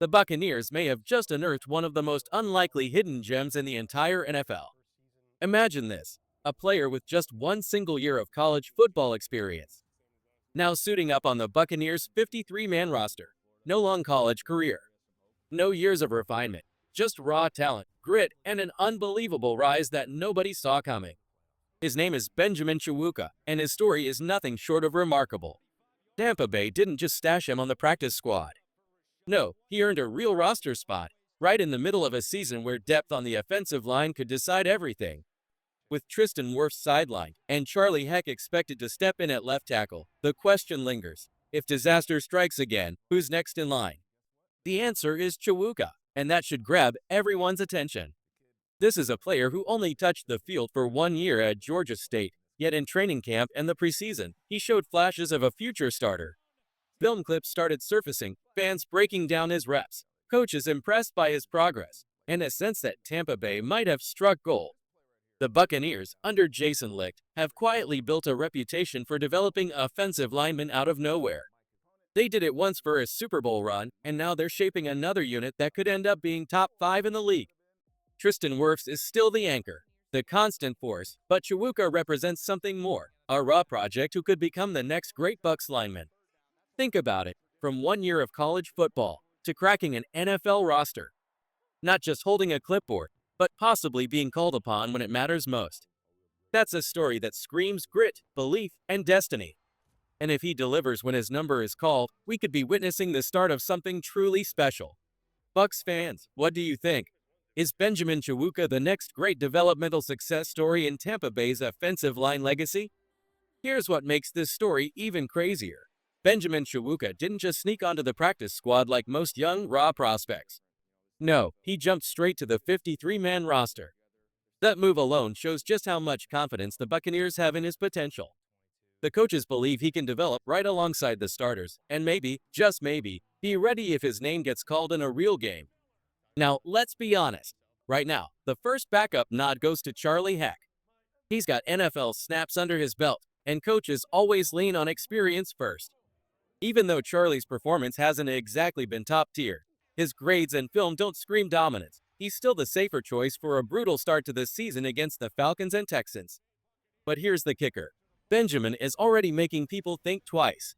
the Buccaneers may have just unearthed one of the most unlikely hidden gems in the entire NFL. Imagine this, a player with just one single year of college football experience, now suiting up on the Buccaneers' 53-man roster. No long college career, no years of refinement, just raw talent, grit, and an unbelievable rise that nobody saw coming. His name is Benjamin Chiwuka, and his story is nothing short of remarkable. Tampa Bay didn't just stash him on the practice squad. No, he earned a real roster spot, right in the middle of a season where depth on the offensive line could decide everything. With Tristan Wirfs sidelined and Charlie Heck expected to step in at left tackle, the question lingers. If disaster strikes again, who's next in line? The answer is Chiwuka, and that should grab everyone's attention. This is a player who only touched the field for 1 year at Georgia State, yet in training camp and the preseason, he showed flashes of a future starter. Film clips started surfacing, fans breaking down his reps, coaches impressed by his progress, and a sense that Tampa Bay might have struck gold. The Buccaneers, under Jason Licht, have quietly built a reputation for developing offensive linemen out of nowhere. They did it once for a Super Bowl run, and now they're shaping another unit that could end up being top 5 in the league. Tristan Wirfs is still the anchor, the constant force, but Chiwuka represents something more, a raw project who could become the next great Bucs lineman. Think about it, from 1 year of college football to cracking an NFL roster. Not just holding a clipboard, but possibly being called upon when it matters most. That's a story that screams grit, belief, and destiny. And if he delivers when his number is called, we could be witnessing the start of something truly special. Bucs fans, what do you think? Is Benjamin Chiwuka the next great developmental success story in Tampa Bay's offensive line legacy? Here's what makes this story even crazier. Benjamin Chiwuka didn't just sneak onto the practice squad like most young, raw prospects. No, he jumped straight to the 53-man roster. That move alone shows just how much confidence the Buccaneers have in his potential. The coaches believe he can develop right alongside the starters, and maybe, just maybe, be ready if his name gets called in a real game. Now, let's be honest. Right now, the first backup nod goes to Charlie Heck. He's got NFL snaps under his belt, and coaches always lean on experience first. Even though Charlie's performance hasn't exactly been top tier, his grades and film don't scream dominance, he's still the safer choice for a brutal start to the season against the Falcons and Texans. But here's the kicker. Benjamin is already making people think twice.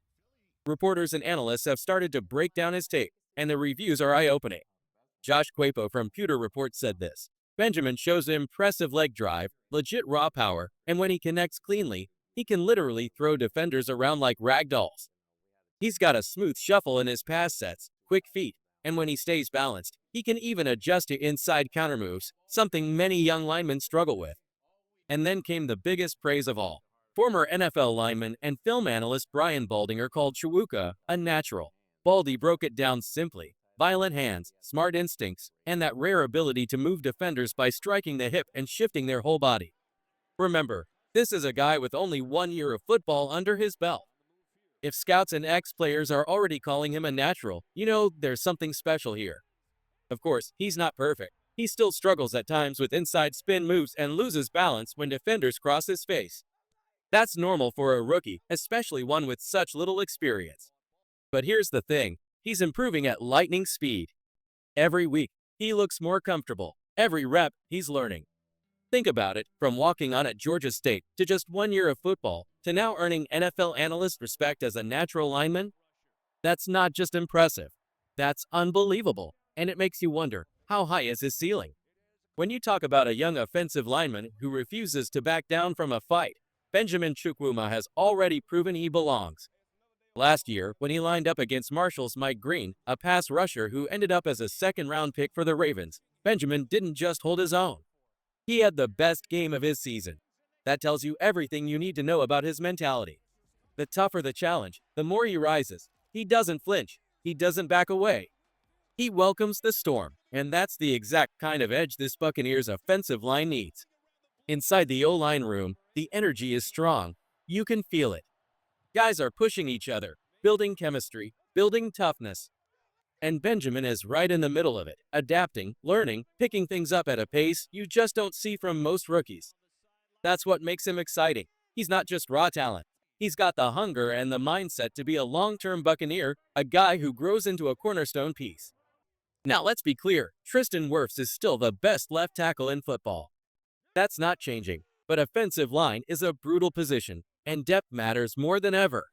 Reporters and analysts have started to break down his tape, and the reviews are eye-opening. Josh Quapo from Pewter Report said this. Benjamin shows an impressive leg drive, legit raw power, and when he connects cleanly, he can literally throw defenders around like rag dolls. He's got a smooth shuffle in his pass sets, quick feet, and when he stays balanced, he can even adjust to inside counter moves, something many young linemen struggle with. And then came the biggest praise of all. Former NFL lineman and film analyst Brian Baldinger called Chiwuka a natural. Baldy broke it down simply. Violent hands, smart instincts, and that rare ability to move defenders by striking the hip and shifting their whole body. Remember, this is a guy with only 1 year of football under his belt. If scouts and ex-players are already calling him a natural, you know there's something special here. Of course, he's not perfect. He still struggles at times with inside spin moves and loses balance when defenders cross his face. That's normal for a rookie, especially one with such little experience. But here's the thing, he's improving at lightning speed. Every week, he looks more comfortable. Every rep, he's learning. Think about it, from walking on at Georgia State to just 1 year of football, to now earning NFL analyst respect as a natural lineman. That's not just impressive. That's unbelievable, and it makes you wonder, how high is his ceiling? When you talk about a young offensive lineman who refuses to back down from a fight, Benjamin Chukwuma has already proven he belongs. Last year, when he lined up against Marshall's Mike Green, a pass rusher who ended up as a second-round pick for the Ravens, Benjamin didn't just hold his own. He had the best game of his season. That tells you everything you need to know about his mentality. The tougher the challenge, the more he rises. He doesn't flinch. He doesn't back away. He welcomes the storm, and that's the exact kind of edge this Buccaneers offensive line needs. Inside the O-line room, the energy is strong. You can feel it. Guys are pushing each other, building chemistry, building toughness. And Benjamin is right in the middle of it, adapting, learning, picking things up at a pace you just don't see from most rookies. That's what makes him exciting. He's not just raw talent. He's got the hunger and the mindset to be a long-term Buccaneer, a guy who grows into a cornerstone piece. Now let's be clear, Tristan Wirfs is still the best left tackle in football. That's not changing, but offensive line is a brutal position, and depth matters more than ever.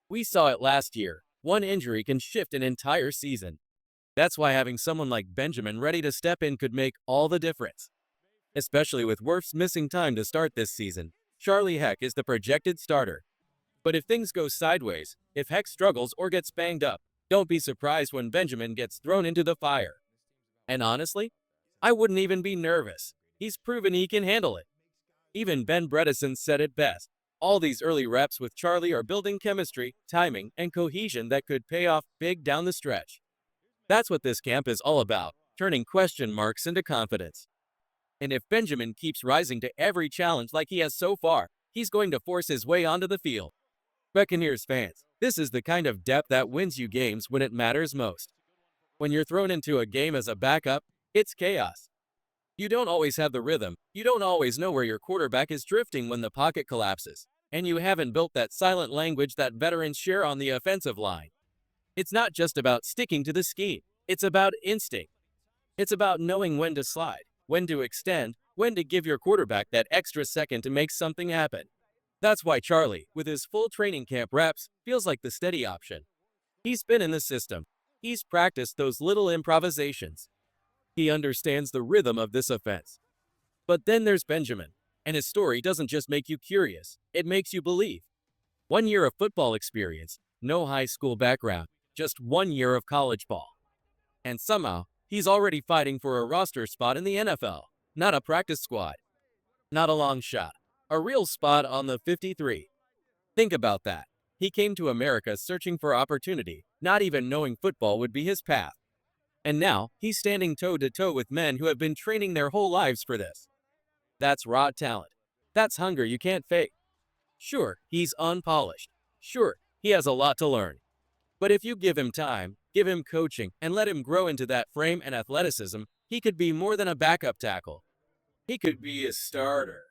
We saw it last year. One injury can shift an entire season. That's why having someone like Benjamin ready to step in could make all the difference. Especially with Wirfs missing time to start this season, Charlie Heck is the projected starter. But if things go sideways, if Heck struggles or gets banged up, don't be surprised when Benjamin gets thrown into the fire. And honestly, I wouldn't even be nervous. He's proven he can handle it. Even Ben Bredesen said it best. All these early reps with Charlie are building chemistry, timing, and cohesion that could pay off big down the stretch. That's what this camp is all about, turning question marks into confidence. And if Benjamin keeps rising to every challenge like he has so far, he's going to force his way onto the field. Buccaneers fans, this is the kind of depth that wins you games when it matters most. When you're thrown into a game as a backup, it's chaos. You don't always have the rhythm, you don't always know where your quarterback is drifting when the pocket collapses, and you haven't built that silent language that veterans share on the offensive line. It's not just about sticking to the scheme, it's about instinct. It's about knowing when to slide, when to extend, when to give your quarterback that extra second to make something happen. That's why Charlie, with his full training camp reps, feels like the steady option. He's been in the system. He's practiced those little improvisations. He understands the rhythm of this offense. But then there's Benjamin, and his story doesn't just make you curious, it makes you believe. 1 year of football experience, no high school background, just 1 year of college ball. And somehow, he's already fighting for a roster spot in the NFL, not a practice squad, not a long shot, a real spot on the 53. Think about that. He came to America searching for opportunity, not even knowing football would be his path. And now, he's standing toe-to-toe with men who have been training their whole lives for this. That's raw talent. That's hunger you can't fake. Sure, he's unpolished. Sure, he has a lot to learn. But if you give him time, give him coaching, and let him grow into that frame and athleticism, he could be more than a backup tackle. He could be a starter.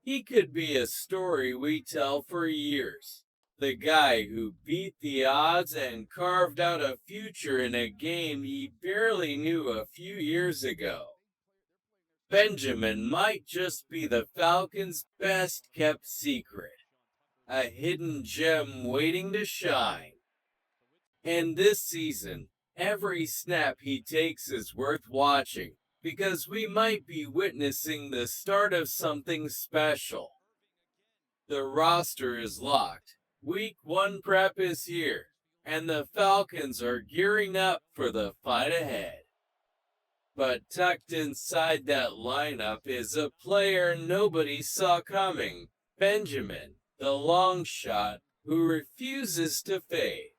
He could be a story we tell for years. The guy who beat the odds and carved out a future in a game he barely knew a few years ago. Benjamin might just be the Falcons' best kept secret, a hidden gem waiting to shine. And this season, every snap he takes is worth watching, because we might be witnessing the start of something special. The roster is locked. Week 1 prep is here, and the Falcons are gearing up for the fight ahead. But tucked inside that lineup is a player nobody saw coming, Benjamin, the long shot who refuses to fade.